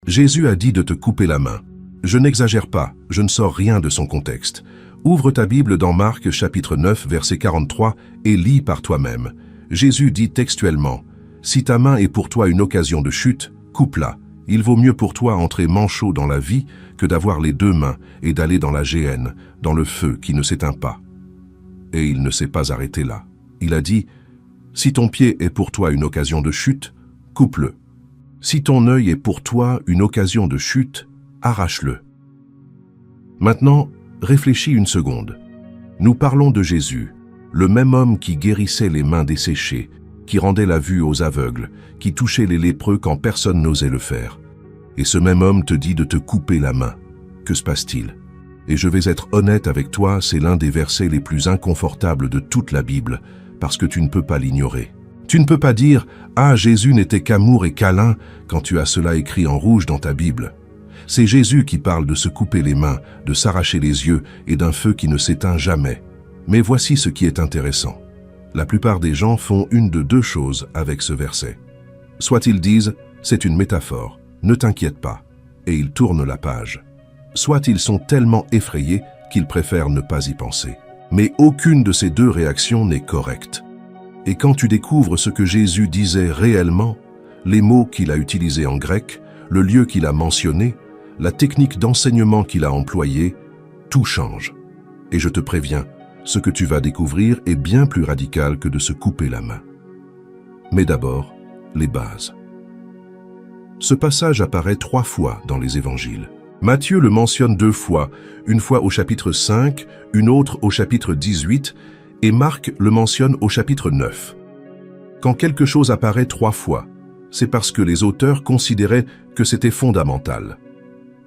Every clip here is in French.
Jésus a dit de te couper la main. Je n'exagère pas, je ne sors rien de son contexte. Ouvre ta Bible dans Marc chapitre 9 verset 43 et lis par toi-même. Jésus dit textuellement, « Si ta main est pour toi une occasion de chute, coupe-la. Il vaut mieux pour toi entrer manchot dans la vie que d'avoir les deux mains et d'aller dans la géhenne, dans le feu qui ne s'éteint pas. » Et il ne s'est pas arrêté là. Il a dit, « Si ton pied est pour toi une occasion de chute, coupe-le. Si ton œil est pour toi une occasion de chute, arrache-le. » Maintenant, réfléchis une seconde. Nous parlons de Jésus, le même homme qui guérissait les mains desséchées, qui rendait la vue aux aveugles, qui touchait les lépreux quand personne n'osait le faire. Et ce même homme te dit de te couper la main. Que se passe-t-il? Et je vais être honnête avec toi, c'est l'un des versets les plus inconfortables de toute la Bible, parce que tu ne peux pas l'ignorer. Tu ne peux pas dire « Ah, Jésus n'était qu'amour et câlin » quand tu as cela écrit en rouge dans ta Bible. C'est Jésus qui parle de se couper les mains, de s'arracher les yeux et d'un feu qui ne s'éteint jamais. Mais voici ce qui est intéressant. La plupart des gens font une de deux choses avec ce verset. Soit ils disent « c'est une métaphore, ne t'inquiète pas » et ils tournent la page. Soit ils sont tellement effrayés qu'ils préfèrent ne pas y penser. Mais aucune de ces deux réactions n'est correcte. Et quand tu découvres ce que Jésus disait réellement, les mots qu'il a utilisés en grec, le lieu qu'il a mentionné, la technique d'enseignement qu'il a employée, tout change. Et je te préviens, ce que tu vas découvrir est bien plus radical que de se couper la main. Mais d'abord, les bases. Ce passage apparaît 3 fois dans les évangiles. Matthieu le mentionne 2 fois, une fois au chapitre 5, une autre au chapitre 18, et Marc le mentionne au chapitre 9. Quand quelque chose apparaît 3 fois, c'est parce que les auteurs considéraient que c'était fondamental.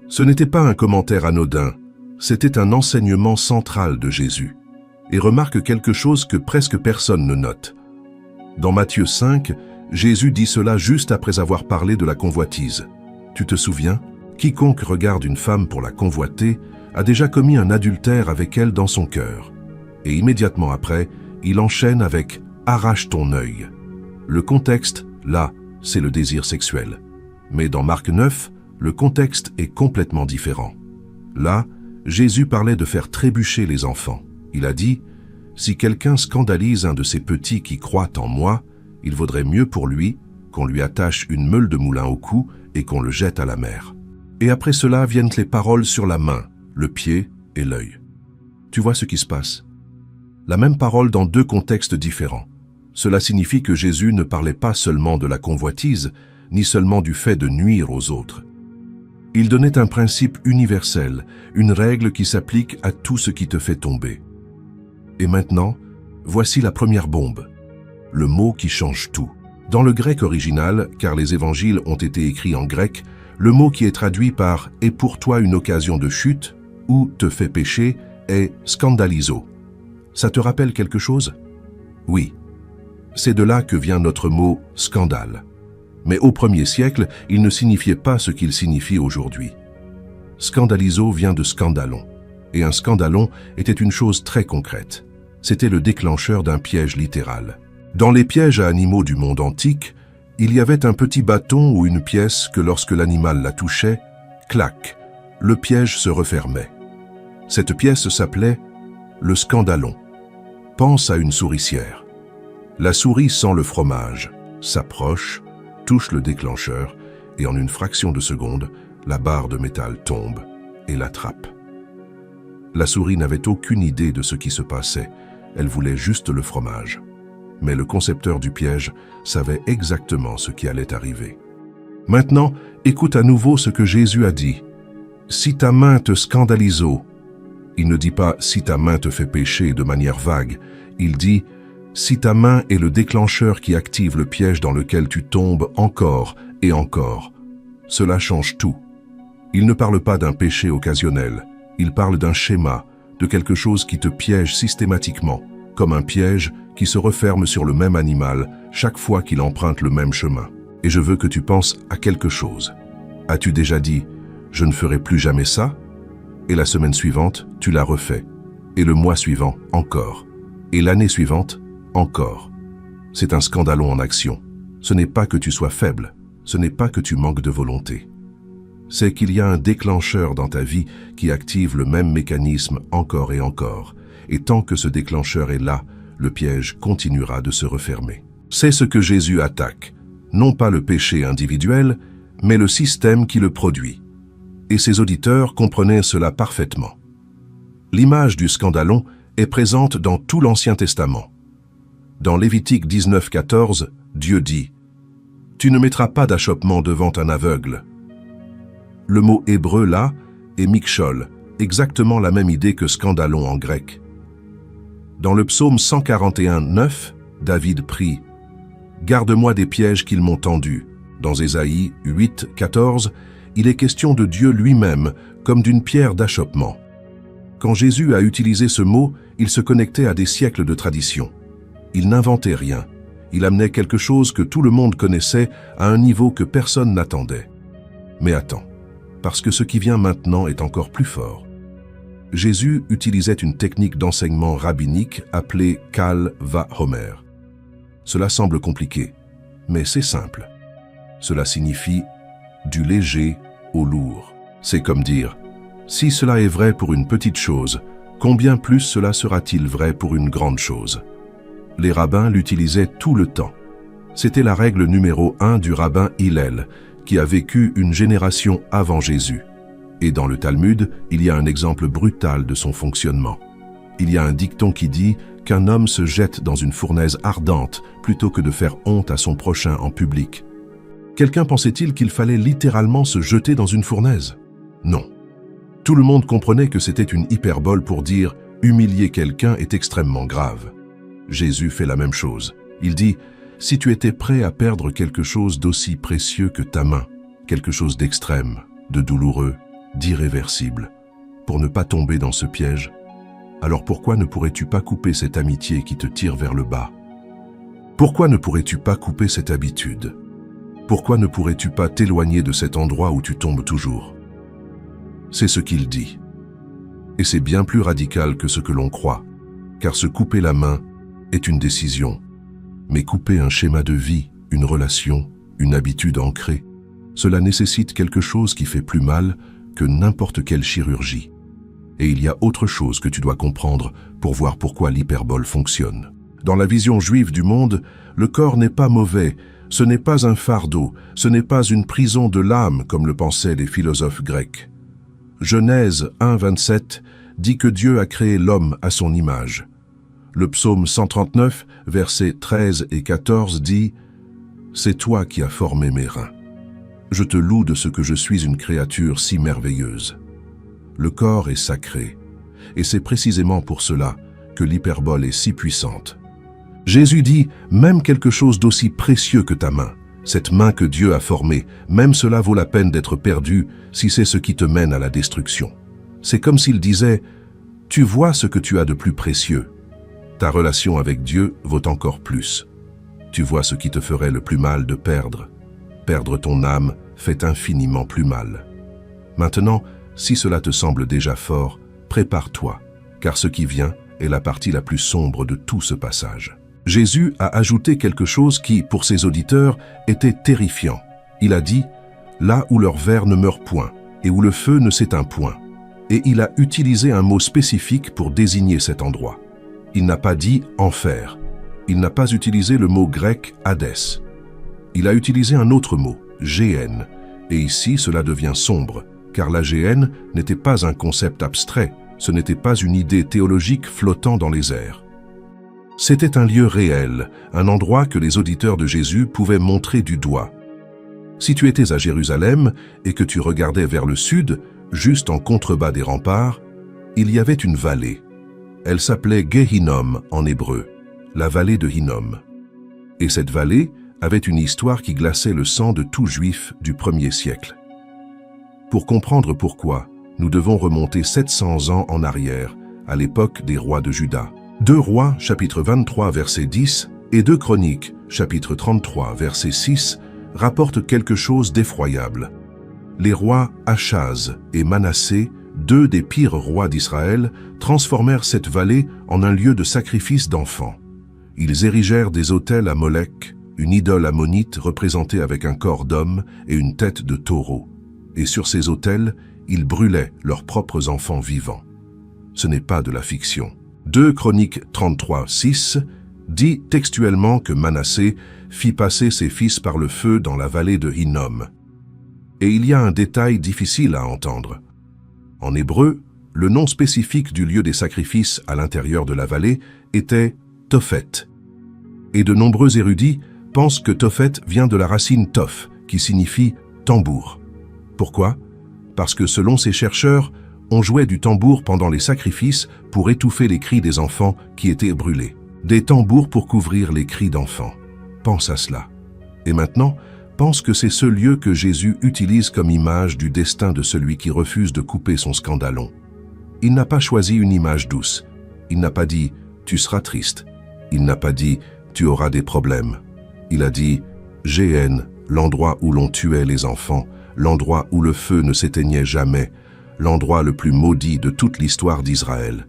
Ce n'était pas un commentaire anodin, c'était un enseignement central de Jésus. Et remarque quelque chose que presque personne ne note. Dans Matthieu 5, Jésus dit cela juste après avoir parlé de la convoitise. Tu te souviens? Quiconque regarde une femme pour la convoiter a déjà commis un adultère avec elle dans son cœur. Et immédiatement après, il enchaîne avec « arrache ton œil ». Le contexte, là, c'est le désir sexuel. Mais dans Marc 9, le contexte est complètement différent. Là, Jésus parlait de faire trébucher les enfants. Il a dit « Si quelqu'un scandalise un de ces petits qui croient en moi, il vaudrait mieux pour lui qu'on lui attache une meule de moulin au cou et qu'on le jette à la mer. » Et après cela viennent les paroles sur la main, le pied et l'œil. Tu vois ce qui se passe? La même parole dans 2 contextes différents. Cela signifie que Jésus ne parlait pas seulement de la convoitise, ni seulement du fait de nuire aux autres. Il donnait un principe universel, une règle qui s'applique à tout ce qui te fait tomber. Et maintenant, voici la première bombe, le mot qui change tout. Dans le grec original, car les évangiles ont été écrits en grec, le mot qui est traduit par « est pour toi une occasion de chute » ou « te fait pécher » est « scandalizo ». Ça te rappelle quelque chose? Oui. C'est de là que vient notre mot « scandale ». Mais au 1er siècle, il ne signifiait pas ce qu'il signifie aujourd'hui. Scandalizo vient de scandalon. Et un scandalon était une chose très concrète. C'était le déclencheur d'un piège littéral. Dans les pièges à animaux du monde antique, il y avait un petit bâton ou une pièce que lorsque l'animal la touchait, clac, le piège se refermait. Cette pièce s'appelait le scandalon. Pense à une souricière. La souris sent le fromage, s'approche, touche le déclencheur et en une fraction de seconde, la barre de métal tombe et l'attrape. La souris n'avait aucune idée de ce qui se passait, elle voulait juste le fromage. Mais le concepteur du piège savait exactement ce qui allait arriver. Maintenant, écoute à nouveau ce que Jésus a dit. « Si ta main te scandaliso », il ne dit pas « si ta main te fait pécher » de manière vague, il dit « si ta main est le déclencheur qui active le piège dans lequel tu tombes encore et encore ». Cela change tout. Il ne parle pas d'un péché occasionnel, il parle d'un schéma, de quelque chose qui te piège systématiquement, comme un piège qui se referme sur le même animal chaque fois qu'il emprunte le même chemin. Et je veux que tu penses à quelque chose. As-tu déjà dit « je ne ferai plus jamais ça » et la semaine suivante, tu l'as refait. Et le mois suivant, encore. Et l'année suivante, encore. C'est un scandalon en action. Ce n'est pas que tu sois faible, ce n'est pas que tu manques de volonté. c'est qu'il y a un déclencheur dans ta vie qui active le même mécanisme encore et encore. Et tant que ce déclencheur est là, le piège continuera de se refermer. C'est ce que Jésus attaque, non pas le péché individuel, mais le système qui le produit. Et ses auditeurs comprenaient cela parfaitement. L'image du scandalon est présente dans tout l'Ancien Testament. Dans Lévitique 19:14, Dieu dit « Tu ne mettras pas d'achoppement devant un aveugle ». Le mot hébreu là est mikshol, exactement la même idée que scandalon en grec. Dans le psaume 141:9, David prie « Garde-moi des pièges qu'ils m'ont tendus ». Dans Ésaïe 8:14, il est question de Dieu lui-même comme d'une pierre d'achoppement. Quand Jésus a utilisé ce mot, il se connectait à des siècles de tradition. Il n'inventait rien. Il amenait quelque chose que tout le monde connaissait à un niveau que personne n'attendait. Mais attends, parce que ce qui vient maintenant est encore plus fort. Jésus utilisait une technique d'enseignement rabbinique appelée Kal va-Homer. Cela semble compliqué, mais c'est simple. Cela signifie du léger au lourd. C'est comme dire, si cela est vrai pour une petite chose, combien plus cela sera-t-il vrai pour une grande chose? Les rabbins l'utilisaient tout le temps. C'était la règle numéro 1 du rabbin Hillel, qui a vécu une génération avant Jésus. Et dans le Talmud, il y a un exemple brutal de son fonctionnement. Il y a un dicton qui dit qu'un homme se jette dans une fournaise ardente plutôt que de faire honte à son prochain en public. Quelqu'un pensait-il qu'il fallait littéralement se jeter dans une fournaise? Non. Tout le monde comprenait que c'était une hyperbole pour dire « humilier quelqu'un est extrêmement grave ». Jésus fait la même chose. Il dit « Si tu étais prêt à perdre quelque chose d'aussi précieux que ta main, quelque chose d'extrême, de douloureux, d'irréversible, pour ne pas tomber dans ce piège, alors pourquoi ne pourrais-tu pas couper cette amitié qui te tire vers le bas? Pourquoi ne pourrais-tu pas couper cette habitude? Pourquoi ne pourrais-tu pas t'éloigner de cet endroit où tu tombes toujours? » C'est ce qu'il dit. Et c'est bien plus radical que ce que l'on croit, car se couper la main est une décision. Mais couper un schéma de vie, une relation, une habitude ancrée, cela nécessite quelque chose qui fait plus mal que n'importe quelle chirurgie. Et il y a autre chose que tu dois comprendre pour voir pourquoi l'hyperbole fonctionne. Dans la vision juive du monde, le corps n'est pas mauvais, ce n'est pas un fardeau, ce n'est pas une prison de l'âme comme le pensaient les philosophes grecs. Genèse 1:27 dit que Dieu a créé l'homme à son image. Le psaume 139, versets 13 et 14 dit « C'est toi qui as formé mes reins. Je te loue de ce que je suis une créature si merveilleuse. » Le corps est sacré, et c'est précisément pour cela que l'hyperbole est si puissante. Jésus dit « Même quelque chose d'aussi précieux que ta main, cette main que Dieu a formée, même cela vaut la peine d'être perdu si c'est ce qui te mène à la destruction. » C'est comme s'il disait « Tu vois ce que tu as de plus précieux. Ta relation avec Dieu vaut encore plus. Tu vois ce qui te ferait le plus mal de perdre. Perdre ton âme fait infiniment plus mal. Maintenant, si cela te semble déjà fort, prépare-toi, car ce qui vient est la partie la plus sombre de tout ce passage. » Jésus a ajouté quelque chose qui, pour ses auditeurs, était terrifiant. Il a dit « Là où leur ver ne meurt point, et où le feu ne s'éteint point ». Et il a utilisé un mot spécifique pour désigner cet endroit. Il n'a pas dit « enfer ». Il n'a pas utilisé le mot grec « Hadès ». Il a utilisé un autre mot, « géhenne ». Et ici, cela devient sombre, car la géhenne n'était pas un concept abstrait, ce n'était pas une idée théologique flottant dans les airs. C'était un lieu réel, un endroit que les auditeurs de Jésus pouvaient montrer du doigt. Si tu étais à Jérusalem et que tu regardais vers le sud, juste en contrebas des remparts, il y avait une vallée. Elle s'appelait Gehinnom en hébreu, la vallée de Hinnom. Et cette vallée avait une histoire qui glaçait le sang de tout juif du 1er siècle. Pour comprendre pourquoi, nous devons remonter 700 ans en arrière, à l'époque des rois de Juda. 2 Rois, chapitre 23, verset 10, et 2 Chroniques, chapitre 33, verset 6, rapportent quelque chose d'effroyable. Les rois Achaz et Manassé, 2 des pires rois d'Israël, transformèrent cette vallée en un lieu de sacrifice d'enfants. Ils érigèrent des autels à Molech, une idole ammonite représentée avec un corps d'homme et une tête de taureau. et sur ces autels, ils brûlaient leurs propres enfants vivants. Ce n'est pas de la fiction. 2 Chroniques 33, 6 dit textuellement que Manassé fit passer ses fils par le feu dans la vallée de Hinnom. Et il y a un détail difficile à entendre. En hébreu, le nom spécifique du lieu des sacrifices à l'intérieur de la vallée était Tophet. Et de nombreux érudits pensent que Tophet vient de la racine Toph, qui signifie tambour. Pourquoi? Parce que selon ces chercheurs, on jouait du tambour pendant les sacrifices pour étouffer les cris des enfants qui étaient brûlés. Des tambours pour couvrir les cris d'enfants. Pense à cela. Et maintenant, pense que c'est ce lieu que Jésus utilise comme image du destin de celui qui refuse de couper son scandalon. Il n'a pas choisi une image douce. Il n'a pas dit « tu seras triste ». Il n'a pas dit « tu auras des problèmes ». Il a dit « Géhenne, l'endroit où l'on tuait les enfants, l'endroit où le feu ne s'éteignait jamais, l'endroit le plus maudit de toute l'histoire d'Israël. »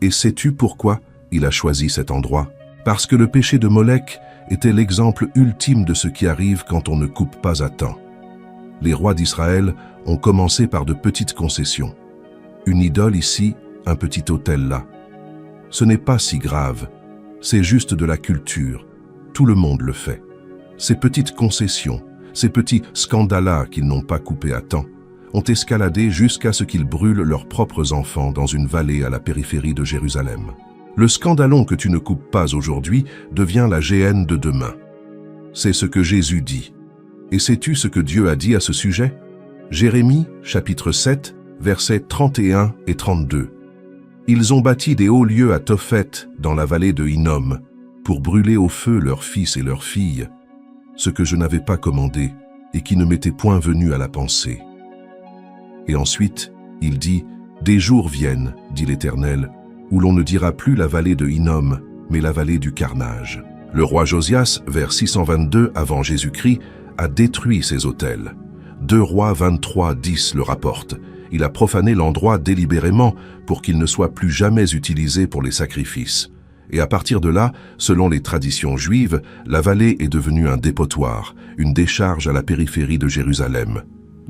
Et sais-tu pourquoi il a choisi cet endroit? Parce que le péché de Molech était l'exemple ultime de ce qui arrive quand on ne coupe pas à temps. Les rois d'Israël ont commencé par de petites concessions. Une idole ici, un petit autel là. Ce n'est pas si grave, c'est juste de la culture. Tout le monde le fait. Ces petites concessions, ces petits scandales qu'ils n'ont pas coupés à temps, ont escaladé jusqu'à ce qu'ils brûlent leurs propres enfants dans une vallée à la périphérie de Jérusalem. Le scandalon que tu ne coupes pas aujourd'hui devient la géhenne de demain. C'est ce que Jésus dit. Et sais-tu ce que Dieu a dit à ce sujet? Jérémie, chapitre 7, versets 31 et 32. Ils ont bâti des hauts lieux à Tophet, dans la vallée de Hinnom, pour brûler au feu leurs fils et leurs filles, ce que je n'avais pas commandé et qui ne m'était point venu à la pensée. Et ensuite, il dit, « Des jours viennent, dit l'Éternel, où l'on ne dira plus la vallée de Hinnom, mais la vallée du carnage. » Le roi Josias, vers 622 avant Jésus-Christ, a détruit ces autels. 2 Rois 23, 10 le rapporte. Il a profané l'endroit délibérément pour qu'il ne soit plus jamais utilisé pour les sacrifices. Et à partir de là, selon les traditions juives, la vallée est devenue un dépotoir, une décharge à la périphérie de Jérusalem.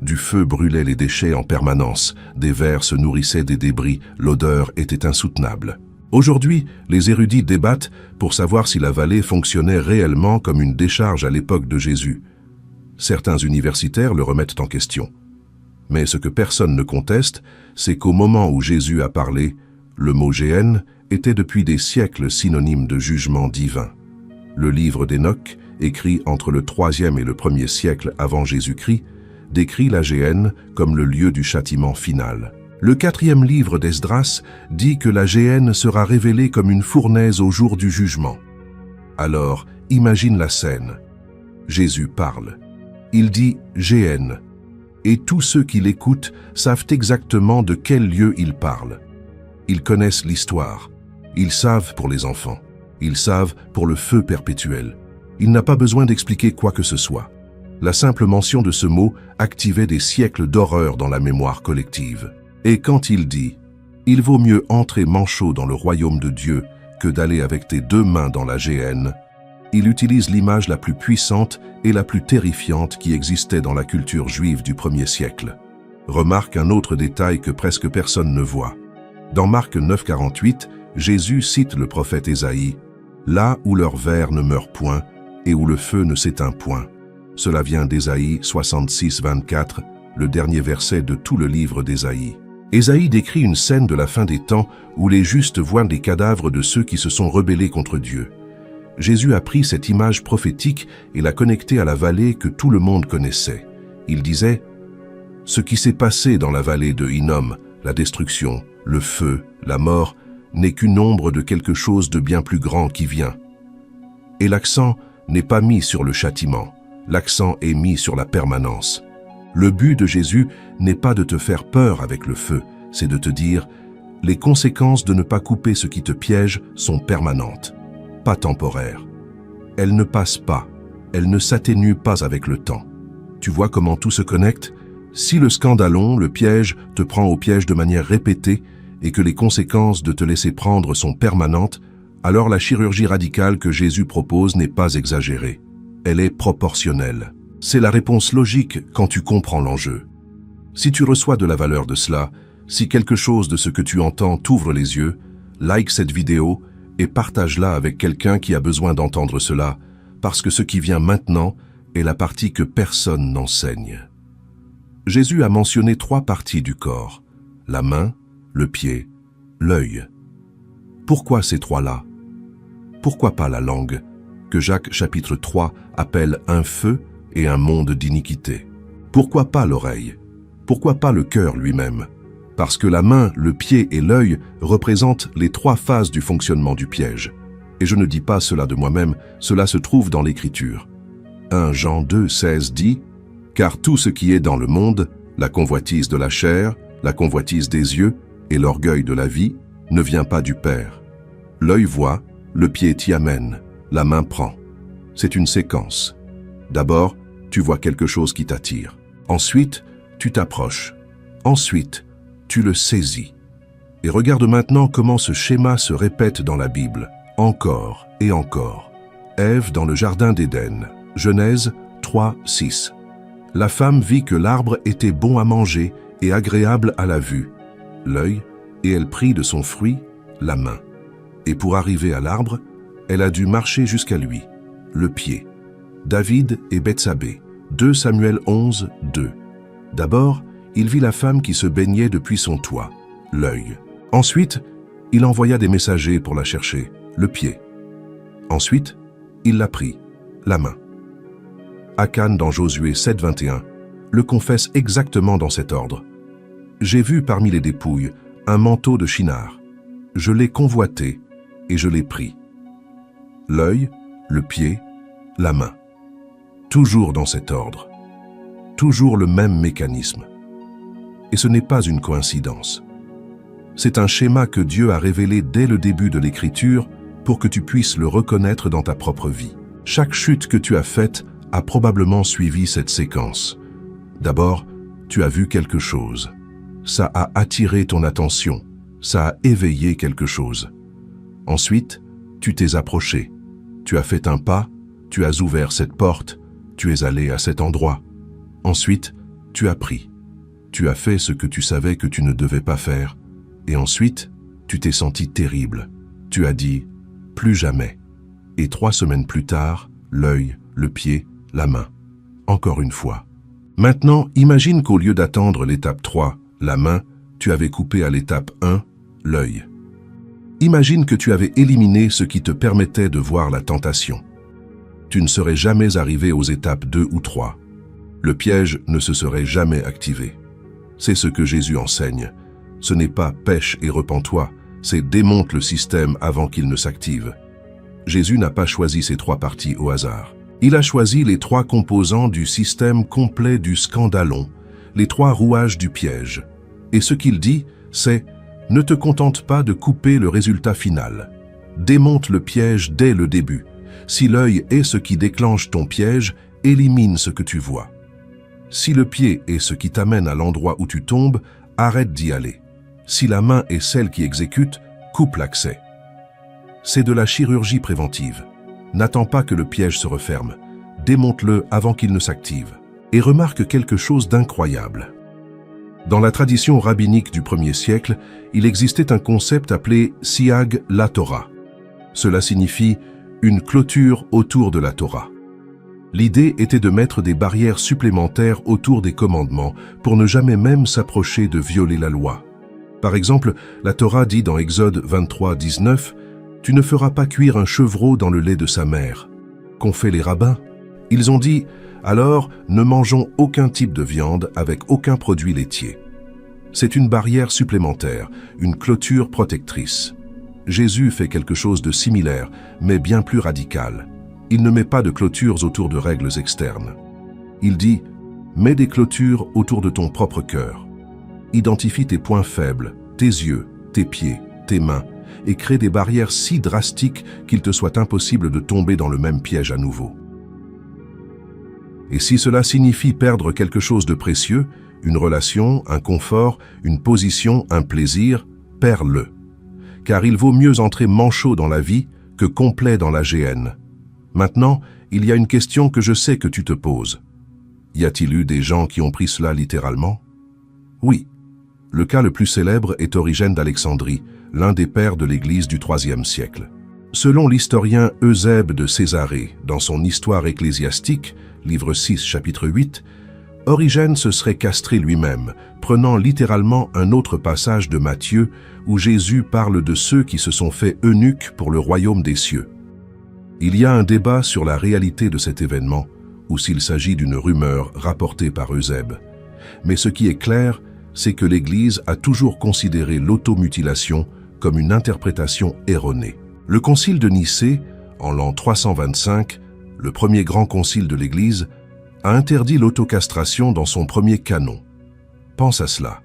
Du feu brûlait les déchets en permanence, des vers se nourrissaient des débris, l'odeur était insoutenable. Aujourd'hui, les érudits débattent pour savoir si la vallée fonctionnait réellement comme une décharge à l'époque de Jésus. Certains universitaires le remettent en question. Mais ce que personne ne conteste, c'est qu'au moment où Jésus a parlé, le mot géhenne était depuis des siècles synonyme de jugement divin. Le livre d'Enoch, écrit entre le 3e et le 1er siècle avant Jésus-Christ, décrit la géhenne comme le lieu du châtiment final. Le 4e livre d'Esdras dit que la géhenne sera révélée comme une fournaise au jour du jugement. Alors, imagine la scène. Jésus parle. Il dit « géhenne ». Et tous ceux qui l'écoutent savent exactement de quel lieu il parle. Ils connaissent l'histoire. Ils savent pour les enfants. Ils savent pour le feu perpétuel. Il n'a pas besoin d'expliquer quoi que ce soit. La simple mention de ce mot activait des siècles d'horreur dans la mémoire collective. Et quand il dit « Il vaut mieux entrer manchot dans le royaume de Dieu que d'aller avec tes 2 mains dans la géhenne », il utilise l'image la plus puissante et la plus terrifiante qui existait dans la culture juive du 1er siècle. Remarque un autre détail que presque personne ne voit. Dans Marc 9,48, Jésus cite le prophète Ésaïe, « Là où leur ver ne meurt point et où le feu ne s'éteint point ». Cela vient d'Ésaïe 66, 24, le dernier verset de tout le livre d'Ésaïe. Ésaïe décrit une scène de la fin des temps où les justes voient les cadavres de ceux qui se sont rebellés contre Dieu. Jésus a pris cette image prophétique et l'a connectée à la vallée que tout le monde connaissait. Il disait « Ce qui s'est passé dans la vallée de Hinnom, la destruction, le feu, la mort, n'est qu'une ombre de quelque chose de bien plus grand qui vient. » Et l'accent n'est pas mis sur le châtiment, l'accent est mis sur la permanence. Le but de Jésus n'est pas de te faire peur avec le feu, c'est de te dire « Les conséquences de ne pas couper ce qui te piège sont permanentes. » Pas temporaire. Elle ne passe pas, elle ne s'atténue pas avec le temps. Tu vois comment tout se connecte? Si le scandalon, le piège, te prend au piège de manière répétée et que les conséquences de te laisser prendre sont permanentes, alors la chirurgie radicale que Jésus propose n'est pas exagérée. Elle est proportionnelle. C'est la réponse logique quand tu comprends l'enjeu. Si tu reçois de la valeur de cela, si quelque chose de ce que tu entends t'ouvre les yeux, like cette vidéo et partage-la avec quelqu'un qui a besoin d'entendre cela, parce que ce qui vient maintenant est la partie que personne n'enseigne. Jésus a mentionné 3 parties du corps, la main, le pied, l'œil. Pourquoi ces 3-là? Pourquoi pas la langue, que Jacques chapitre 3 appelle un feu et un monde d'iniquité? Pourquoi pas l'oreille? Pourquoi pas le cœur lui-même? Parce que la main, le pied et l'œil représentent les 3 phases du fonctionnement du piège. Et je ne dis pas cela de moi-même, cela se trouve dans l'Écriture. 1 Jean 2, 16 dit « Car tout ce qui est dans le monde, la convoitise de la chair, la convoitise des yeux et l'orgueil de la vie, ne vient pas du Père. L'œil voit, le pied t'y amène, la main prend. » C'est une séquence. D'abord, tu vois quelque chose qui t'attire. Ensuite, tu t'approches. Ensuite, tu le saisis. Et regarde maintenant comment ce schéma se répète dans la Bible, encore et encore. Ève dans le jardin d'Éden, Genèse 3, 6. La femme vit que l'arbre était bon à manger et agréable à la vue, l'œil, et elle prit de son fruit, la main. Et pour arriver à l'arbre, elle a dû marcher jusqu'à lui, le pied. David et Bethsabée, 2 Samuel 11, 2. D'abord, il vit la femme qui se baignait depuis son toit, l'œil. Ensuite, il envoya des messagers pour la chercher, le pied. Ensuite, il la prit, la main. Akan dans Josué 7, 21 le confesse exactement dans cet ordre. J'ai vu parmi les dépouilles un manteau de Shinar. Je l'ai convoité et je l'ai pris. L'œil, le pied, la main. Toujours dans cet ordre. Toujours le même mécanisme. Et ce n'est pas une coïncidence. C'est un schéma que Dieu a révélé dès le début de l'Écriture pour que tu puisses le reconnaître dans ta propre vie. Chaque chute que tu as faite a probablement suivi cette séquence. D'abord, tu as vu quelque chose. Ça a attiré ton attention. Ça a éveillé quelque chose. Ensuite, tu t'es approché. Tu as fait un pas, tu as ouvert cette porte, tu es allé à cet endroit. Ensuite, tu as pris. Tu as fait ce que tu savais que tu ne devais pas faire. Et ensuite, tu t'es senti terrible. Tu as dit « plus jamais ». Et 3 semaines plus tard, l'œil, le pied, la main. Encore une fois. Maintenant, imagine qu'au lieu d'attendre l'étape 3, la main, tu avais coupé à l'étape 1, l'œil. Imagine que tu avais éliminé ce qui te permettait de voir la tentation. Tu ne serais jamais arrivé aux étapes 2 ou 3. Le piège ne se serait jamais activé. C'est ce que Jésus enseigne. Ce n'est pas pêche et repens-toi, c'est démonte le système avant qu'il ne s'active. Jésus n'a pas choisi ces 3 parties au hasard. Il a choisi les 3 composants du système complet du scandalon, les 3 rouages du piège. Et ce qu'il dit, c'est « Ne te contente pas de couper le résultat final. Démonte le piège dès le début. Si l'œil est ce qui déclenche ton piège, élimine ce que tu vois. Si le pied est ce qui t'amène à l'endroit où tu tombes, arrête d'y aller. Si la main est celle qui exécute, coupe l'accès. » C'est de la chirurgie préventive. N'attends pas que le piège se referme. Démonte-le avant qu'il ne s'active. Et remarque quelque chose d'incroyable. Dans la tradition rabbinique du 1er siècle, il existait un concept appelé Siag la Torah. Cela signifie une clôture autour de la Torah. L'idée était de mettre des barrières supplémentaires autour des commandements pour ne jamais même s'approcher de violer la loi. Par exemple, la Torah dit dans Exode 23, 19 « Tu ne feras pas cuire un chevreau dans le lait de sa mère ». Qu'ont fait les rabbins? Ils ont dit « Alors, ne mangeons aucun type de viande avec aucun produit laitier ». C'est une barrière supplémentaire, une clôture protectrice. Jésus fait quelque chose de similaire, mais bien plus radical. Il ne met pas de clôtures autour de règles externes. Il dit « Mets des clôtures autour de ton propre cœur. Identifie tes points faibles, tes yeux, tes pieds, tes mains, et crée des barrières si drastiques qu'il te soit impossible de tomber dans le même piège à nouveau. Et si cela signifie perdre quelque chose de précieux, une relation, un confort, une position, un plaisir, perds-le. Car il vaut mieux entrer manchot dans la vie que complet dans la géhenne. Maintenant, il y a une question que je sais que tu te poses. Y a-t-il eu des gens qui ont pris cela littéralement? Oui. Le cas le plus célèbre est Origène d'Alexandrie, l'un des pères de l'Église du IIIe siècle. Selon l'historien Eusèbe de Césarée, dans son Histoire ecclésiastique, livre 6, chapitre 8, Origène se serait castré lui-même, prenant littéralement un autre passage de Matthieu où Jésus parle de ceux qui se sont fait eunuques pour le royaume des cieux. Il y a un débat sur la réalité de cet événement, ou s'il s'agit d'une rumeur rapportée par Eusèbe. Mais ce qui est clair, c'est que l'Église a toujours considéré l'automutilation comme une interprétation erronée. Le concile de Nicée, en l'an 325, le premier grand concile de l'Église, a interdit l'autocastration dans son premier canon. Pense à cela.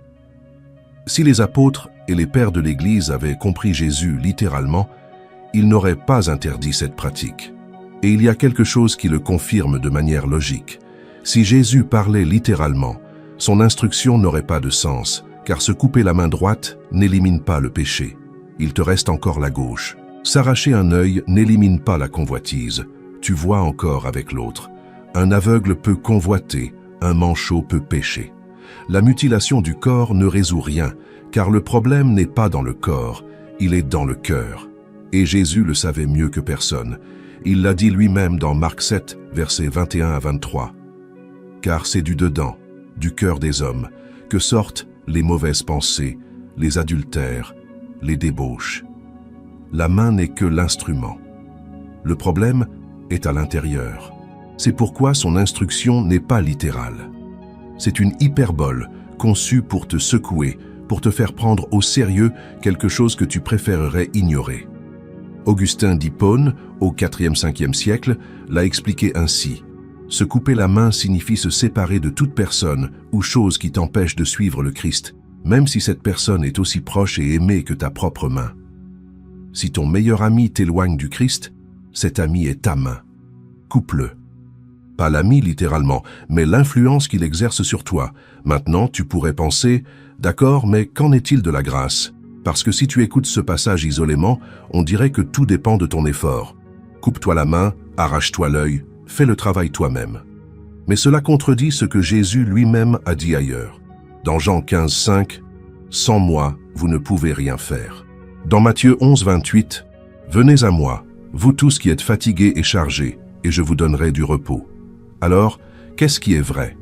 Si les apôtres et les pères de l'Église avaient compris Jésus littéralement, ils n'auraient pas interdit cette pratique. Et il y a quelque chose qui le confirme de manière logique. Si Jésus parlait littéralement, son instruction n'aurait pas de sens, car se couper la main droite n'élimine pas le péché. Il te reste encore la gauche. S'arracher un œil n'élimine pas la convoitise. Tu vois encore avec l'autre. Un aveugle peut convoiter, un manchot peut pécher. La mutilation du corps ne résout rien, car le problème n'est pas dans le corps, il est dans le cœur. Et Jésus le savait mieux que personne. Il l'a dit lui-même dans Marc 7, versets 21 à 23. Car c'est du dedans, du cœur des hommes, que sortent les mauvaises pensées, les adultères, les débauches. La main n'est que l'instrument. Le problème est à l'intérieur. C'est pourquoi son instruction n'est pas littérale. C'est une hyperbole conçue pour te secouer, pour te faire prendre au sérieux quelque chose que tu préférerais ignorer. Augustin d'Hippone, au 4e-5e siècle, l'a expliqué ainsi. Se couper la main signifie se séparer de toute personne ou chose qui t'empêche de suivre le Christ, même si cette personne est aussi proche et aimée que ta propre main. Si ton meilleur ami t'éloigne du Christ, cet ami est ta main. Coupe-le. Pas l'ami littéralement, mais l'influence qu'il exerce sur toi. Maintenant, tu pourrais penser, d'accord, mais qu'en est-il de la grâce? Parce que si tu écoutes ce passage isolément, on dirait que tout dépend de ton effort. Coupe-toi la main, arrache-toi l'œil, fais le travail toi-même. Mais cela contredit ce que Jésus lui-même a dit ailleurs. Dans Jean 15, 5, « Sans moi, vous ne pouvez rien faire. » Dans Matthieu 11, 28, « Venez à moi, vous tous qui êtes fatigués et chargés, et je vous donnerai du repos. » Alors, qu'est-ce qui est vrai?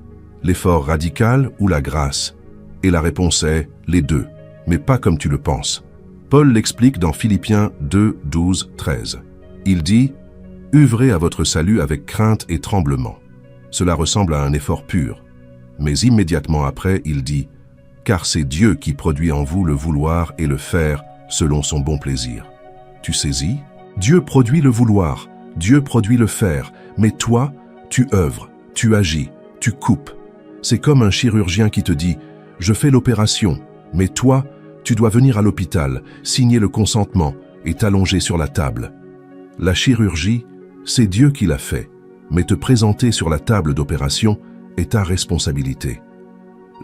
L'effort radical ou la grâce? Et la réponse est les deux, mais pas comme tu le penses. Paul l'explique dans Philippiens 2, 12, 13. Il dit « Œuvrez à votre salut avec crainte et tremblement. » Cela ressemble à un effort pur. Mais immédiatement après, il dit « Car c'est Dieu qui produit en vous le vouloir et le faire selon son bon plaisir. » Tu saisis? Dieu produit le vouloir, Dieu produit le faire, mais toi, tu œuvres, tu agis, tu coupes. C'est comme un chirurgien qui te dit « Je fais l'opération », mais toi, tu dois venir à l'hôpital, signer le consentement et t'allonger sur la table. La chirurgie, c'est Dieu qui l'a fait, mais te présenter sur la table d'opération est ta responsabilité.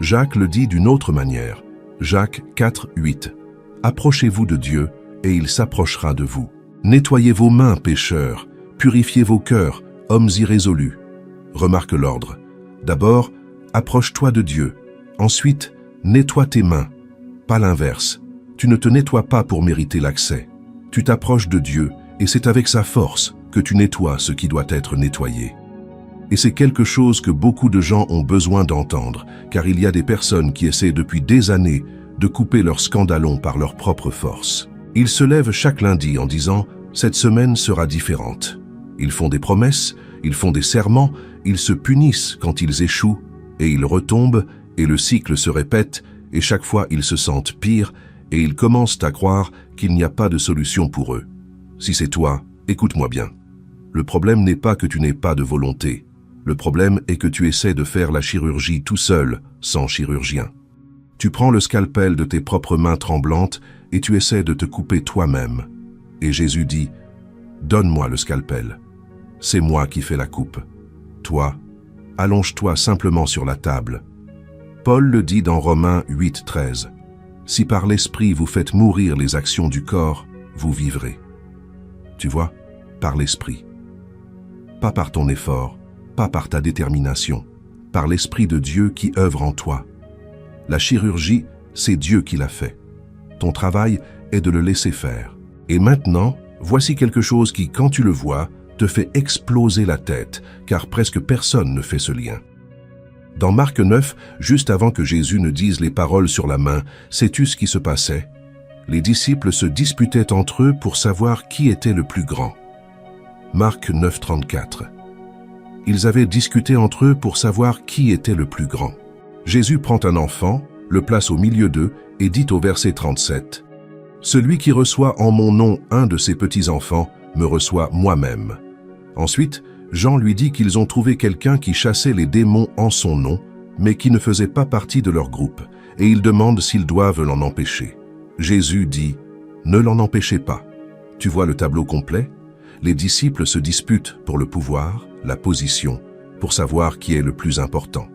Jacques le dit d'une autre manière. Jacques 4, 8. « Approchez-vous de Dieu et il s'approchera de vous. Nettoyez vos mains, pécheurs, purifiez vos cœurs, hommes irrésolus. » Remarque l'ordre. D'abord, approche-toi de Dieu. Ensuite, nettoie tes mains. Pas l'inverse. Tu ne te nettoies pas pour mériter l'accès. Tu t'approches de Dieu et c'est avec sa force que tu nettoies ce qui doit être nettoyé. Et c'est quelque chose que beaucoup de gens ont besoin d'entendre, car il y a des personnes qui essaient depuis des années de couper leurs scandalons par leur propre force. Ils se lèvent chaque lundi en disant « Cette semaine sera différente ». Ils font des promesses, ils font des serments, ils se punissent quand ils échouent, et ils retombent, et le cycle se répète, et chaque fois ils se sentent pire, et ils commencent à croire qu'il n'y a pas de solution pour eux. Si c'est toi, écoute-moi bien. Le problème n'est pas que tu n'aies pas de volonté. Le problème est que tu essaies de faire la chirurgie tout seul, sans chirurgien. Tu prends le scalpel de tes propres mains tremblantes et tu essaies de te couper toi-même. Et Jésus dit, « Donne-moi le scalpel. C'est moi qui fais la coupe. Toi, allonge-toi simplement sur la table. » Paul le dit dans Romains 8, 13. « Si par l'Esprit vous faites mourir les actions du corps, vous vivrez. » Tu vois, par l'Esprit. Pas par ton effort, pas par ta détermination, par l'Esprit de Dieu qui œuvre en toi. La chirurgie, c'est Dieu qui l'a fait. Ton travail est de le laisser faire. Et maintenant, voici quelque chose qui, quand tu le vois, te fait exploser la tête, car presque personne ne fait ce lien. Dans Marc 9, juste avant que Jésus ne dise les paroles sur la main, sais-tu ce qui se passait? Les disciples se disputaient entre eux pour savoir qui était le plus grand. Marc 9, 34. Ils avaient discuté entre eux pour savoir qui était le plus grand. Jésus prend un enfant, le place au milieu d'eux et dit au verset 37, « Celui qui reçoit en mon nom un de ces petits-enfants me reçoit moi-même. » Ensuite, Jean lui dit qu'ils ont trouvé quelqu'un qui chassait les démons en son nom, mais qui ne faisait pas partie de leur groupe, et ils demandent s'ils doivent l'en empêcher. Jésus dit, « Ne l'en empêchez pas. » Tu vois le tableau complet? Les disciples se disputent pour le pouvoir, la position, pour savoir qui est le plus important.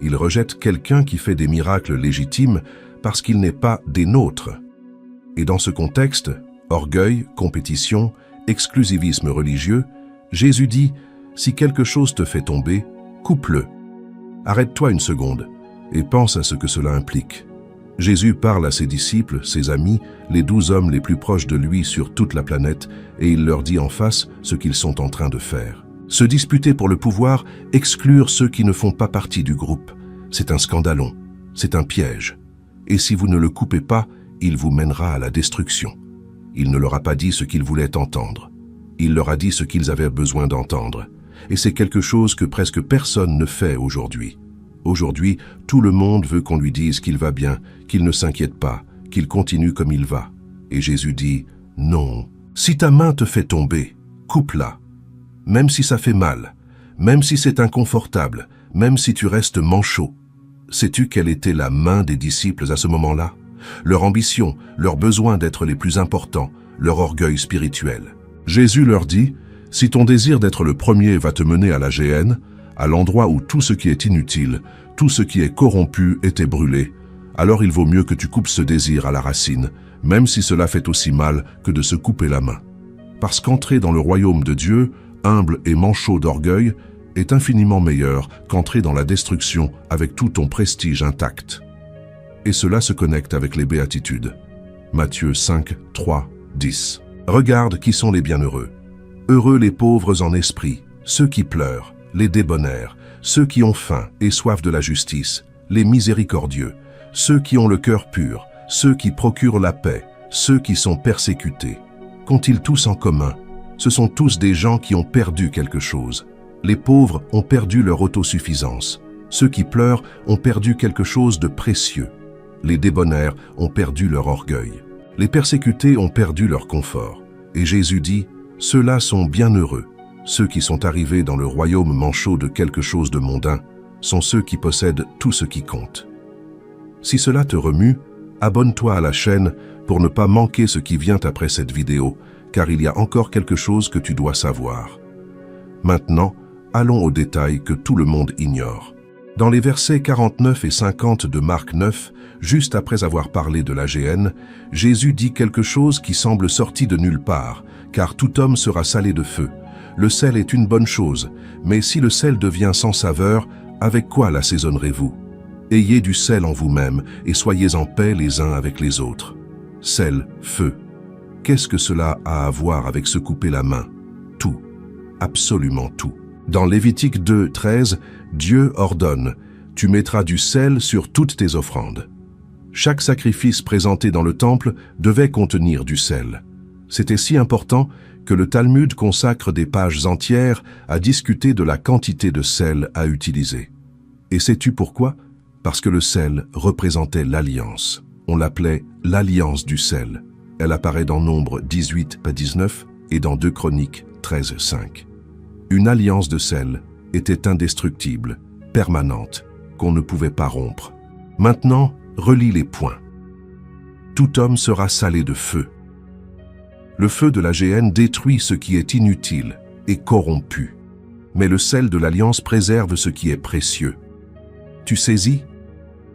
Ils rejettent quelqu'un qui fait des miracles légitimes parce qu'il n'est pas des nôtres. Et dans ce contexte, orgueil, compétition, exclusivisme religieux, Jésus dit, si quelque chose te fait tomber, coupe-le. Arrête-toi une seconde et pense à ce que cela implique. Jésus parle à ses disciples, ses amis, les 12 hommes les plus proches de lui sur toute la planète, et il leur dit en face ce qu'ils sont en train de faire. Se disputer pour le pouvoir, exclure ceux qui ne font pas partie du groupe. C'est un scandalon, c'est un piège. Et si vous ne le coupez pas, il vous mènera à la destruction. Il ne leur a pas dit ce qu'ils voulaient entendre. Il leur a dit ce qu'ils avaient besoin d'entendre. Et c'est quelque chose que presque personne ne fait aujourd'hui. Aujourd'hui, tout le monde veut qu'on lui dise qu'il va bien, qu'il ne s'inquiète pas, qu'il continue comme il va. Et Jésus dit, non. Si ta main te fait tomber, coupe-la. Même si ça fait mal, même si c'est inconfortable, même si tu restes manchot. Sais-tu quelle était la main des disciples à ce moment-là? Leur ambition, leur besoin d'être les plus importants, leur orgueil spirituel. Jésus leur dit, si ton désir d'être le premier va te mener à la géhenne, à l'endroit où tout ce qui est inutile, tout ce qui est corrompu était brûlé, alors il vaut mieux que tu coupes ce désir à la racine, même si cela fait aussi mal que de se couper la main. Parce qu'entrer dans le royaume de Dieu, humble et manchot d'orgueil, est infiniment meilleur qu'entrer dans la destruction avec tout ton prestige intact. Et cela se connecte avec les béatitudes. Matthieu 5, 3, 10. Regarde qui sont les bienheureux. Heureux les pauvres en esprit, ceux qui pleurent, les débonnaires, ceux qui ont faim et soif de la justice, les miséricordieux, ceux qui ont le cœur pur, ceux qui procurent la paix, ceux qui sont persécutés. Qu'ont-ils tous en commun? Ce sont tous des gens qui ont perdu quelque chose. Les pauvres ont perdu leur autosuffisance. Ceux qui pleurent ont perdu quelque chose de précieux. Les débonnaires ont perdu leur orgueil. Les persécutés ont perdu leur confort. Et Jésus dit, ceux-là sont bienheureux. Ceux qui sont arrivés dans le royaume manchot de quelque chose de mondain sont ceux qui possèdent tout ce qui compte. Si cela te remue, abonne-toi à la chaîne pour ne pas manquer ce qui vient après cette vidéo, car il y a encore quelque chose que tu dois savoir. Maintenant, allons aux détails que tout le monde ignore. Dans les versets 49 et 50 de Marc 9, juste après avoir parlé de la géhenne, Jésus dit quelque chose qui semble sorti de nulle part, car tout homme sera salé de feu. Le sel est une bonne chose, mais si le sel devient sans saveur, avec quoi l'assaisonnerez-vous? Ayez du sel en vous-même et soyez en paix les uns avec les autres. Sel, feu. Qu'est-ce que cela a à voir avec se couper la main? Tout. Absolument tout. Dans Lévitique 2, 13, Dieu ordonne « Tu mettras du sel sur toutes tes offrandes ». Chaque sacrifice présenté dans le temple devait contenir du sel. C'était si important que le Talmud consacre des pages entières à discuter de la quantité de sel à utiliser. Et sais-tu pourquoi? Parce que le sel représentait l'alliance. On l'appelait l'alliance du sel. Elle apparaît dans Nombre 18, 19 et dans 2 Chroniques 13, 5. Une alliance de sel était indestructible, permanente, qu'on ne pouvait pas rompre. Maintenant, relis les points. Tout homme sera salé de feu. Le feu de la géhenne détruit ce qui est inutile et corrompu, mais le sel de l'alliance préserve ce qui est précieux. Tu saisis?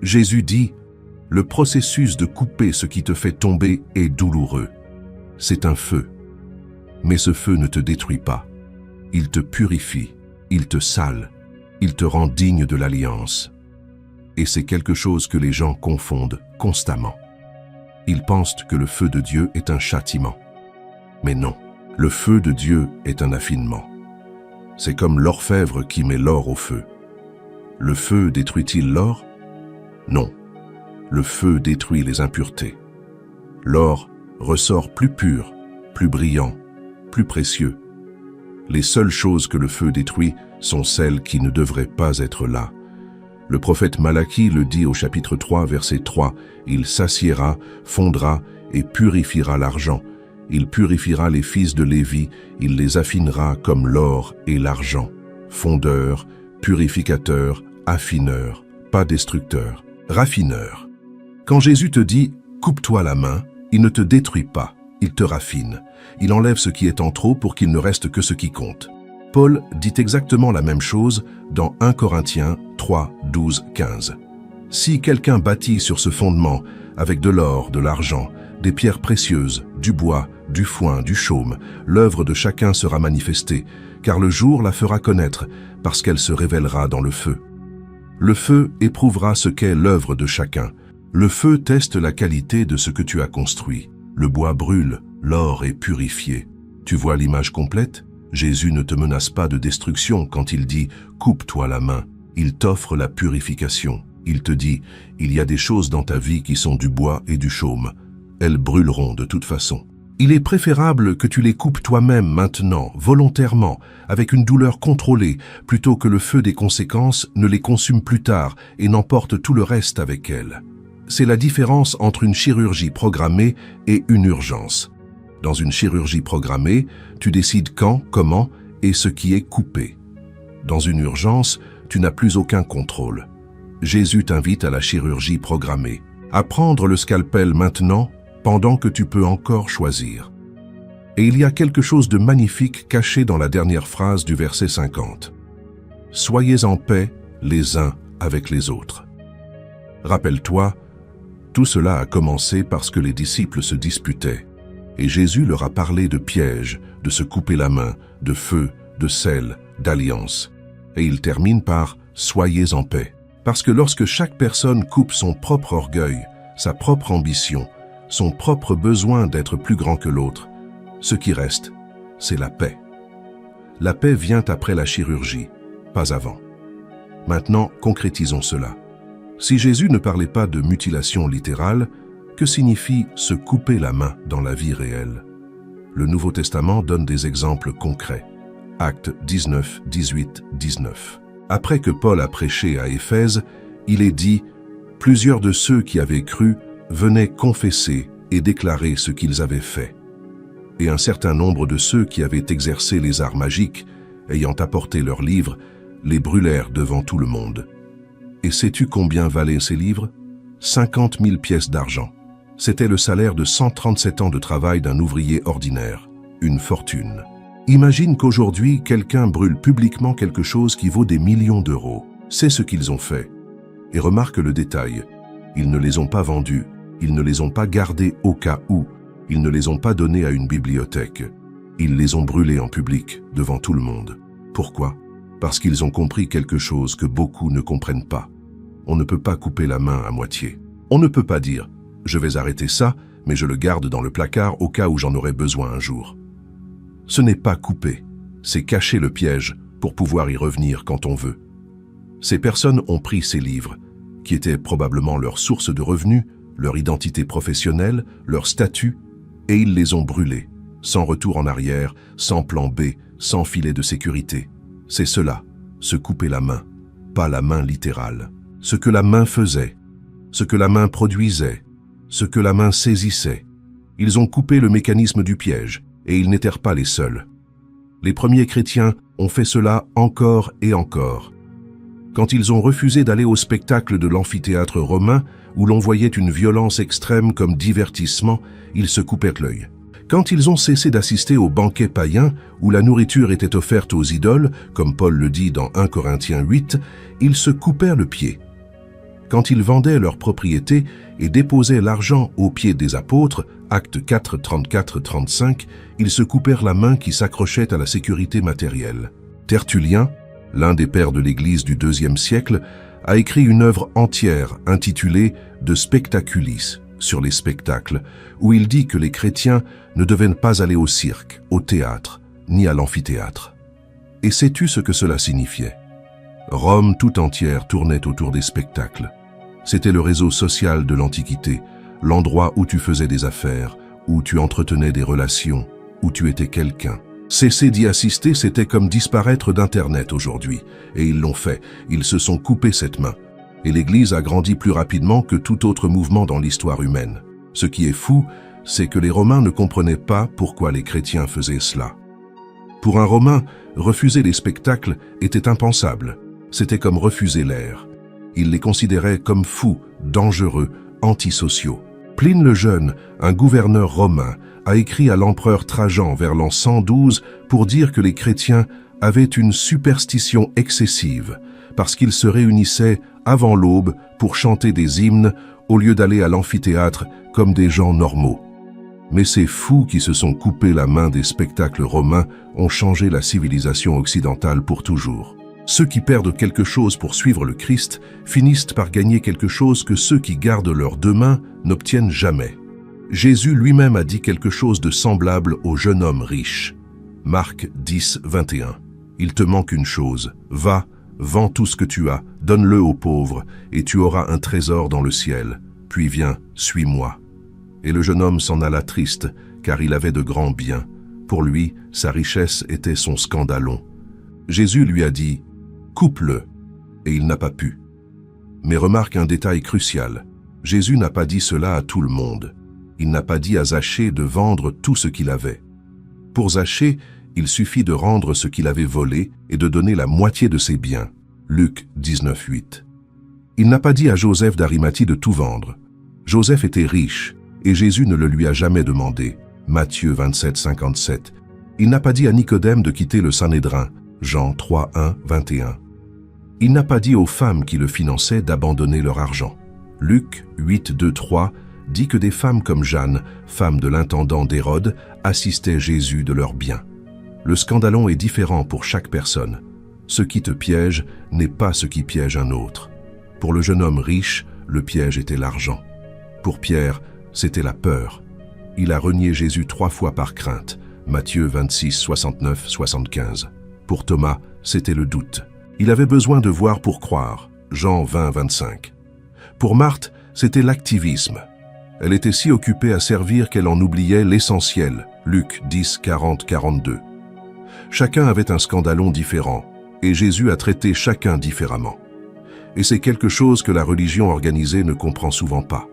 Jésus dit, le processus de couper ce qui te fait tomber est douloureux. C'est un feu. Mais ce feu ne te détruit pas. Il te purifie, il te sale, il te rend digne de l'alliance. Et c'est quelque chose que les gens confondent constamment. Ils pensent que le feu de Dieu est un châtiment. Mais non, le feu de Dieu est un affinement. C'est comme l'orfèvre qui met l'or au feu. Le feu détruit-il l'or? Non. Le feu détruit les impuretés. L'or ressort plus pur, plus brillant, plus précieux. Les seules choses que le feu détruit sont celles qui ne devraient pas être là. Le prophète Malachie le dit au chapitre 3, verset 3, « Il s'assiera, fondra et purifiera l'argent. Il purifiera les fils de Lévi, il les affinera comme l'or et l'argent. Fondeur, purificateur, affineur, pas destructeur, raffineur. » Quand Jésus te dit « coupe-toi la main », il ne te détruit pas, il te raffine. Il enlève ce qui est en trop pour qu'il ne reste que ce qui compte. Paul dit exactement la même chose dans 1 Corinthiens 3, 12, 15. Si quelqu'un bâtit sur ce fondement avec de l'or, de l'argent, des pierres précieuses, du bois, du foin, du chaume, l'œuvre de chacun sera manifestée, car le jour la fera connaître, parce qu'elle se révélera dans le feu. Le feu éprouvera ce qu'est l'œuvre de chacun. Le feu teste la qualité de ce que tu as construit. Le bois brûle, l'or est purifié. Tu vois l'image complète? Jésus ne te menace pas de destruction quand il dit « coupe-toi la main ». Il t'offre la purification. Il te dit « il y a des choses dans ta vie qui sont du bois et du chaume. Elles brûleront de toute façon. Il est préférable que tu les coupes toi-même maintenant, volontairement, avec une douleur contrôlée, plutôt que le feu des conséquences ne les consume plus tard et n'emporte tout le reste avec elles. C'est la différence entre une chirurgie programmée et une urgence. Dans une chirurgie programmée, tu décides quand, comment et ce qui est coupé. Dans une urgence, tu n'as plus aucun contrôle. Jésus t'invite à la chirurgie programmée, à prendre le scalpel maintenant, pendant que tu peux encore choisir. Et il y a quelque chose de magnifique caché dans la dernière phrase du verset 50. « Soyez en paix les uns avec les autres. » Rappelle-toi, tout cela a commencé parce que les disciples se disputaient. Et Jésus leur a parlé de pièges, de se couper la main, de feu, de sel, d'alliance. Et il termine par « Soyez en paix ». Parce que lorsque chaque personne coupe son propre orgueil, sa propre ambition, son propre besoin d'être plus grand que l'autre, ce qui reste, c'est la paix. La paix vient après la chirurgie, pas avant. Maintenant, concrétisons cela. Si Jésus ne parlait pas de mutilation littérale, que signifie se couper la main dans la vie réelle? Le Nouveau Testament donne des exemples concrets. Actes 19, 18, 19. Après que Paul a prêché à Éphèse, il est dit « Plusieurs de ceux qui avaient cru venaient confesser et déclarer ce qu'ils avaient fait. Et un certain nombre de ceux qui avaient exercé les arts magiques, ayant apporté leurs livres, les brûlèrent devant tout le monde. Et sais-tu combien valaient ces livres? 50 000 pièces d'argent. C'était le salaire de 137 ans de travail d'un ouvrier ordinaire. Une fortune. Imagine qu'aujourd'hui, quelqu'un brûle publiquement quelque chose qui vaut des millions d'euros. C'est ce qu'ils ont fait. Et remarque le détail. Ils ne les ont pas vendus. Ils ne les ont pas gardés au cas où. Ils ne les ont pas donnés à une bibliothèque. Ils les ont brûlés en public, devant tout le monde. Pourquoi? Parce qu'ils ont compris quelque chose que beaucoup ne comprennent pas. On ne peut pas couper la main à moitié. On ne peut pas dire « je vais arrêter ça, mais je le garde dans le placard au cas où j'en aurai besoin un jour ». Ce n'est pas couper, c'est cacher le piège pour pouvoir y revenir quand on veut. Ces personnes ont pris ces livres, qui étaient probablement leur source de revenus, leur identité professionnelle, leur statut, et ils les ont brûlés, sans retour en arrière, sans plan B, sans filet de sécurité. C'est cela, se couper la main, pas la main littérale. Ce que la main faisait, ce que la main produisait, ce que la main saisissait. Ils ont coupé le mécanisme du piège, et ils n'étaient pas les seuls. Les premiers chrétiens ont fait cela encore et encore. Quand ils ont refusé d'aller au spectacle de l'amphithéâtre romain, où l'on voyait une violence extrême comme divertissement, ils se coupèrent l'œil. Quand ils ont cessé d'assister aux banquets païens, où la nourriture était offerte aux idoles, comme Paul le dit dans 1 Corinthiens 8, ils se coupèrent le pied. Quand ils vendaient leurs propriétés et déposaient l'argent aux pieds des apôtres, Actes 4, 34-35, ils se coupèrent la main qui s'accrochait à la sécurité matérielle. Tertullien, l'un des pères de l'Église du IIe siècle, a écrit une œuvre entière intitulée « De Spectaculis » sur les spectacles, où il dit que les chrétiens ne devaient pas aller au cirque, au théâtre, ni à l'amphithéâtre. Et sais-tu ce que cela signifiait? Rome tout entière tournait autour des spectacles. C'était le réseau social de l'Antiquité, l'endroit où tu faisais des affaires, où tu entretenais des relations, où tu étais quelqu'un. Cesser d'y assister, c'était comme disparaître d'Internet aujourd'hui. Et ils l'ont fait, ils se sont coupés cette main. Et l'Église a grandi plus rapidement que tout autre mouvement dans l'histoire humaine. Ce qui est fou, c'est que les Romains ne comprenaient pas pourquoi les chrétiens faisaient cela. Pour un Romain, refuser les spectacles était impensable. C'était comme refuser l'air. Il les considérait comme fous, dangereux, antisociaux. Pline le Jeune, un gouverneur romain, a écrit à l'empereur Trajan vers l'an 112 pour dire que les chrétiens avaient une superstition excessive, parce qu'ils se réunissaient avant l'aube pour chanter des hymnes au lieu d'aller à l'amphithéâtre comme des gens normaux. Mais ces fous qui se sont coupés la main des spectacles romains ont changé la civilisation occidentale pour toujours. Ceux qui perdent quelque chose pour suivre le Christ finissent par gagner quelque chose que ceux qui gardent leurs deux mains n'obtiennent jamais. Jésus lui-même a dit quelque chose de semblable au jeune homme riche. Marc 10, 21. Il te manque une chose. Va, vends tout ce que tu as, donne-le aux pauvres, et tu auras un trésor dans le ciel. Puis viens, suis-moi. Et le jeune homme s'en alla triste, car il avait de grands biens. Pour lui, sa richesse était son scandalon. Jésus lui a dit, « Coupe-le », et il n'a pas pu. Mais remarque un détail crucial. Jésus n'a pas dit cela à tout le monde. Il n'a pas dit à Zachée de vendre tout ce qu'il avait. Pour Zachée, il suffit de rendre ce qu'il avait volé et de donner la moitié de ses biens. Luc 19, 8. Il n'a pas dit à Joseph d'Arimathie de tout vendre. Joseph était riche, et Jésus ne le lui a jamais demandé. Matthieu 27, 57. Il n'a pas dit à Nicodème de quitter le Sanhédrin. Jean 3, 1, 21. Il n'a pas dit aux femmes qui le finançaient d'abandonner leur argent. Luc 8, 2, 3 dit que des femmes comme Jeanne, femme de l'intendant d'Hérode, assistaient Jésus de leurs biens. Le scandalon est différent pour chaque personne. Ce qui te piège n'est pas ce qui piège un autre. Pour le jeune homme riche, le piège était l'argent. Pour Pierre, c'était la peur. Il a renié Jésus 3 fois par crainte. Matthieu 26, 69, 75. Pour Thomas, c'était le doute. Il avait besoin de voir pour croire. Jean 20, 25. Pour Marthe, c'était l'activisme. Elle était si occupée à servir qu'elle en oubliait l'essentiel. Luc 10, 40, 42. Chacun avait un scandalon différent, et Jésus a traité chacun différemment. Et c'est quelque chose que la religion organisée ne comprend souvent pas.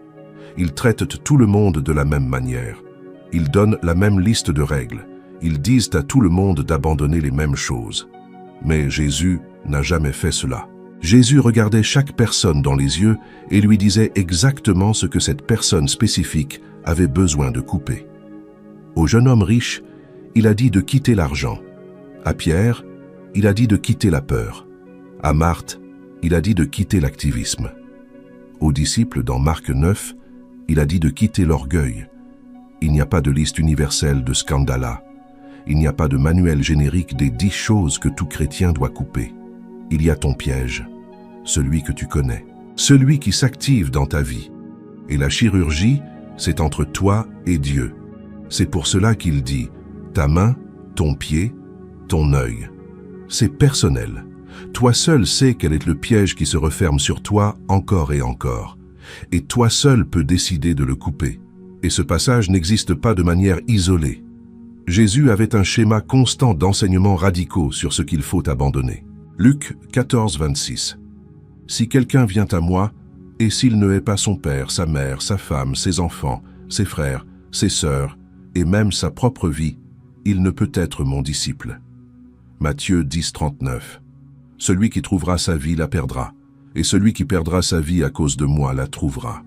Ils traitent tout le monde de la même manière. Ils donnent la même liste de règles. Ils disent à tout le monde d'abandonner les mêmes choses. Mais Jésus n'a jamais fait cela. Jésus regardait chaque personne dans les yeux et lui disait exactement ce que cette personne spécifique avait besoin de couper. Au jeune homme riche, il a dit de quitter l'argent. À Pierre, il a dit de quitter la peur. À Marthe, il a dit de quitter l'activisme. Aux disciples, dans Marc 9, il a dit de quitter l'orgueil. Il n'y a pas de liste universelle de scandala. Il n'y a pas de manuel générique des 10 choses que tout chrétien doit couper. Il y a ton piège, celui que tu connais, celui qui s'active dans ta vie. Et la chirurgie, c'est entre toi et Dieu. C'est pour cela qu'il dit « ta main, ton pied, ton œil ». C'est personnel. Toi seul sais quel est le piège qui se referme sur toi encore et encore. Et toi seul peux décider de le couper. Et ce passage n'existe pas de manière isolée. Jésus avait un schéma constant d'enseignements radicaux sur ce qu'il faut abandonner. Luc 14, 26. Si quelqu'un vient à moi, et s'il ne hait pas son père, sa mère, sa femme, ses enfants, ses frères, ses sœurs, et même sa propre vie, il ne peut être mon disciple. Matthieu 10, 39. Celui qui trouvera sa vie la perdra, et celui qui perdra sa vie à cause de moi la trouvera.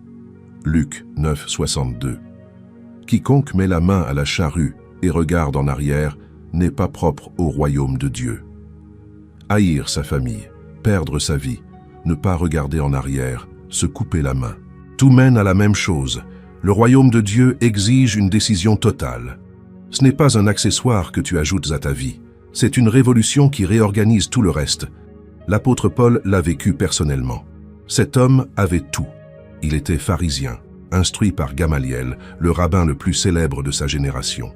Luc 9, 62. Quiconque met la main à la charrue et regarde en arrière n'est pas propre au royaume de Dieu. Haïr sa famille, perdre sa vie, ne pas regarder en arrière, se couper la main. Tout mène à la même chose. Le royaume de Dieu exige une décision totale. Ce n'est pas un accessoire que tu ajoutes à ta vie. C'est une révolution qui réorganise tout le reste. L'apôtre Paul l'a vécu personnellement. Cet homme avait tout. Il était pharisien, instruit par Gamaliel, le rabbin le plus célèbre de sa génération.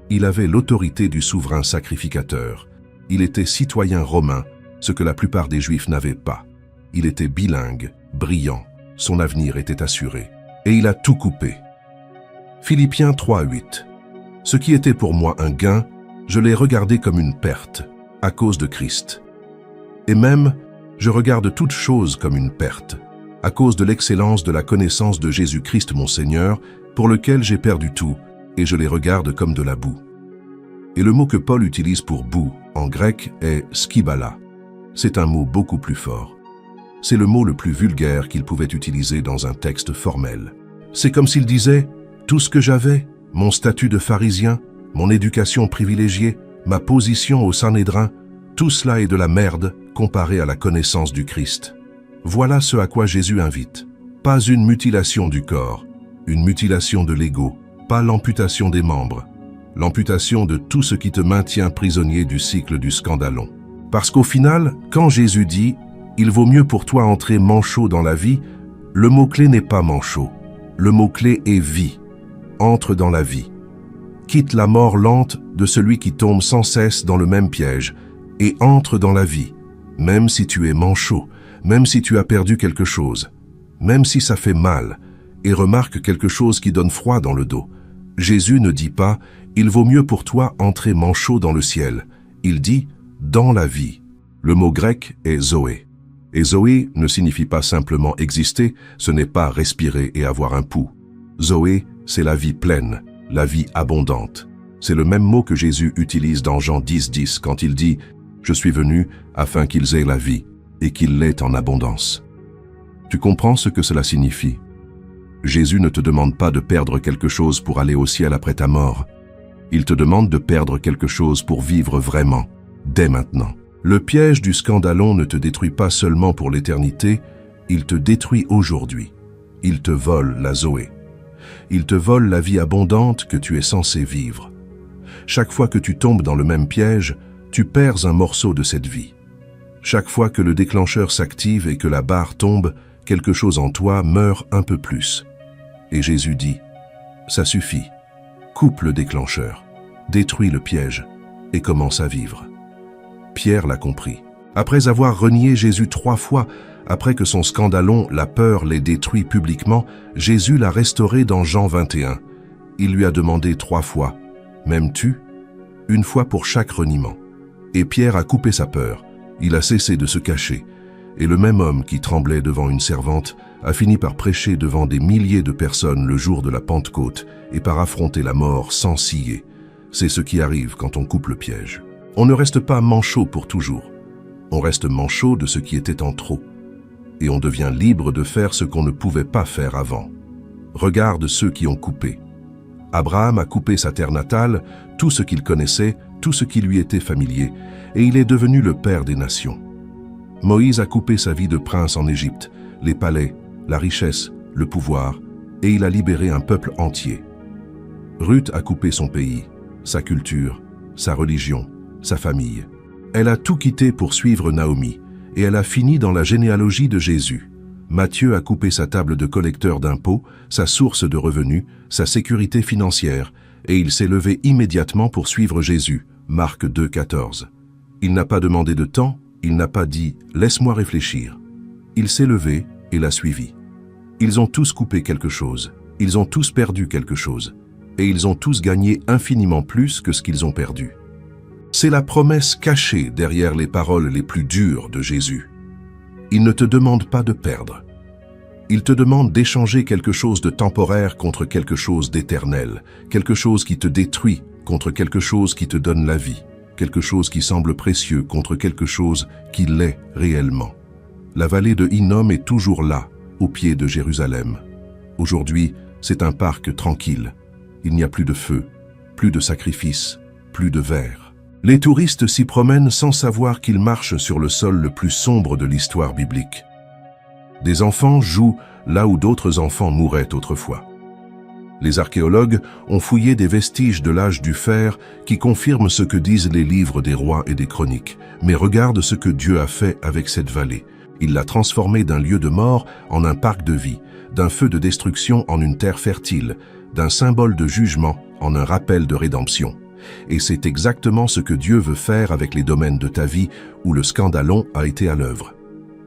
Il avait l'autorité du souverain sacrificateur. Il était citoyen romain, ce que la plupart des Juifs n'avaient pas. Il était bilingue, brillant, son avenir était assuré. Et il a tout coupé. Philippiens 3:8. Ce qui était pour moi un gain, je l'ai regardé comme une perte, à cause de Christ. Et même, je regarde toute chose comme une perte, à cause de l'excellence de la connaissance de Jésus-Christ mon Seigneur, pour lequel j'ai perdu tout, et je les regarde comme de la boue. Et le mot que Paul utilise pour boue, en grec, est skibala. C'est un mot beaucoup plus fort. C'est le mot le plus vulgaire qu'il pouvait utiliser dans un texte formel. C'est comme s'il disait « Tout ce que j'avais, mon statut de pharisien, mon éducation privilégiée, ma position au Sanhédrin, tout cela est de la merde comparé à la connaissance du Christ. » Voilà ce à quoi Jésus invite. Pas une mutilation du corps, une mutilation de l'ego, pas l'amputation des membres, l'amputation de tout ce qui te maintient prisonnier du cycle du scandalon. Parce qu'au final, quand Jésus dit « Il vaut mieux pour toi entrer manchot dans la vie », le mot-clé n'est pas manchot. Le mot-clé est vie. Entre dans la vie. Quitte la mort lente de celui qui tombe sans cesse dans le même piège et entre dans la vie, même si tu es manchot, même si tu as perdu quelque chose, même si ça fait mal, et remarque quelque chose qui donne froid dans le dos. Jésus ne dit pas « Il vaut mieux pour toi entrer manchot dans le ciel ». Il dit « dans la vie ». Le mot grec est « zoé ». Et Zoé ne signifie pas simplement exister, ce n'est pas respirer et avoir un pouls. Zoé, c'est la vie pleine, la vie abondante. C'est le même mot que Jésus utilise dans Jean 10:10 quand il dit « Je suis venu afin qu'ils aient la vie et qu'ils l'aient en abondance ». Tu comprends ce que cela signifie? Jésus ne te demande pas de perdre quelque chose pour aller au ciel après ta mort. Il te demande de perdre quelque chose pour vivre vraiment, dès maintenant. Le piège du scandalon ne te détruit pas seulement pour l'éternité, il te détruit aujourd'hui. Il te vole la Zoé. Il te vole la vie abondante que tu es censé vivre. Chaque fois que tu tombes dans le même piège, tu perds un morceau de cette vie. Chaque fois que le déclencheur s'active et que la barre tombe, quelque chose en toi meurt un peu plus. Et Jésus dit, « Ça suffit, coupe le déclencheur, détruis le piège et commence à vivre. » Pierre l'a compris. Après avoir renié Jésus 3 fois, après que son scandalon, la peur, l'ait détruit publiquement, Jésus l'a restauré dans Jean 21. Il lui a demandé 3 fois, « M'aimes-tu » Une fois pour chaque reniement. Et Pierre a coupé sa peur. Il a cessé de se cacher. Et le même homme qui tremblait devant une servante a fini par prêcher devant des milliers de personnes le jour de la Pentecôte et par affronter la mort sans ciller. C'est ce qui arrive quand on coupe le piège. On ne reste pas manchot pour toujours. On reste manchot de ce qui était en trop. Et on devient libre de faire ce qu'on ne pouvait pas faire avant. Regarde ceux qui ont coupé. Abraham a coupé sa terre natale, tout ce qu'il connaissait, tout ce qui lui était familier, et il est devenu le père des nations. Moïse a coupé sa vie de prince en Égypte, les palais, la richesse, le pouvoir, et il a libéré un peuple entier. Ruth a coupé son pays, sa culture, sa religion, sa famille. Elle a tout quitté pour suivre Naomi, et elle a fini dans la généalogie de Jésus. Matthieu a coupé sa table de collecteur d'impôts, sa source de revenus, sa sécurité financière, et il s'est levé immédiatement pour suivre Jésus. Marc 2,14. Il n'a pas demandé de temps, il n'a pas dit « laisse-moi réfléchir ». Il s'est levé et l'a suivi. Ils ont tous coupé quelque chose, ils ont tous perdu quelque chose, et ils ont tous gagné infiniment plus que ce qu'ils ont perdu. C'est la promesse cachée derrière les paroles les plus dures de Jésus. Il ne te demande pas de perdre. Il te demande d'échanger quelque chose de temporaire contre quelque chose d'éternel, quelque chose qui te détruit contre quelque chose qui te donne la vie, quelque chose qui semble précieux contre quelque chose qui l'est réellement. La vallée de Hinnom est toujours là, au pied de Jérusalem. Aujourd'hui, c'est un parc tranquille. Il n'y a plus de feu, plus de sacrifices, plus de vers. Les touristes s'y promènent sans savoir qu'ils marchent sur le sol le plus sombre de l'histoire biblique. Des enfants jouent là où d'autres enfants mouraient autrefois. Les archéologues ont fouillé des vestiges de l'âge du fer qui confirment ce que disent les livres des rois et des chroniques. Mais regarde ce que Dieu a fait avec cette vallée. Il l'a transformé d'un lieu de mort en un parc de vie, d'un feu de destruction en une terre fertile, d'un symbole de jugement en un rappel de rédemption. Et c'est exactement ce que Dieu veut faire avec les domaines de ta vie où le scandalon a été à l'œuvre.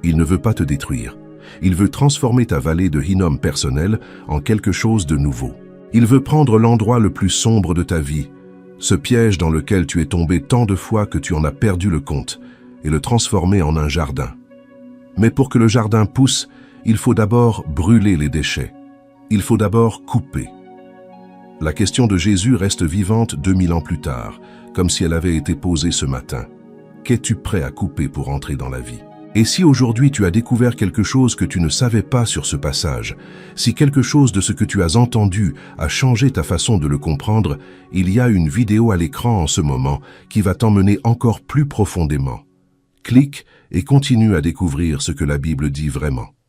Il ne veut pas te détruire. Il veut transformer ta vallée de Hinnom personnelle en quelque chose de nouveau. Il veut prendre l'endroit le plus sombre de ta vie, ce piège dans lequel tu es tombé tant de fois que tu en as perdu le compte, et le transformer en un jardin. Mais pour que le jardin pousse, il faut d'abord brûler les déchets. Il faut d'abord couper. La question de Jésus reste vivante 2000 ans plus tard, comme si elle avait été posée ce matin. Qu'es-tu prêt à couper pour entrer dans la vie? Et si aujourd'hui tu as découvert quelque chose que tu ne savais pas sur ce passage, si quelque chose de ce que tu as entendu a changé ta façon de le comprendre, il y a une vidéo à l'écran en ce moment qui va t'emmener encore plus profondément. Clique et continue à découvrir ce que la Bible dit vraiment.